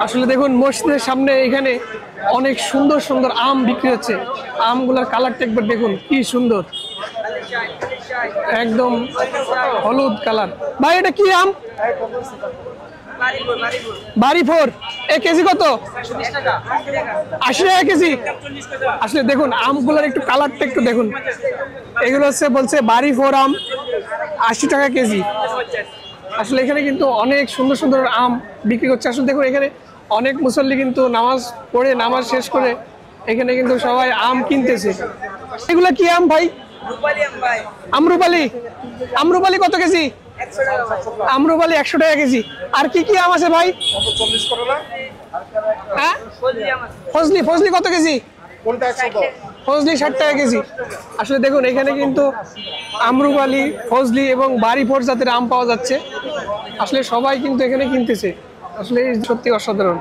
আসলে দেখুন মসজিদের সামনে এখানে অনেক সুন্দর সুন্দর আম বিক্রি হচ্ছে। আমগুলোর কালারটা একবার দেখুন কি সুন্দর, একদম হলুদ কালার। ভাই এটা কি আম? বাড়ি ফোর। এ কেজি কত? 80 টাকা কেজি। আসলে দেখুন আমগুলোর একটু কালারটা একটু দেখুন, এগুলো হচ্ছে বলছে বাড়ি ফোর আম 80 টাকা কেজি। আসলে এখানে কিন্তু অনেক সুন্দর সুন্দর আম বিক্রি করছে। আসলে দেখুন এখানে অনেক মুসল্লি কিন্তু নামাজ পড়ে নামাজ শেষ করে এখানে কিন্তু সবাই আম কিনতেছে। এগুলা কি আম ভাই? আমরুপালি। আমরুপালি কত কেজি? আমরুপালি 100 টাকা কেজি। আর কি কি আম আছে ভাই? হ্যাঁ ফজলি। ফজলি কত কেজি? ফজলি 60 টাকা কেজি। আসলে দেখুন এখানে কিন্তু আমরুপালি, ফজলি এবং বাড়ি ফোর জাতের আম পাওয়া যাচ্ছে। আসলে সবাই কিন্তু এখানে কিনতেছে। আসলে সত্যি অসাধারণ।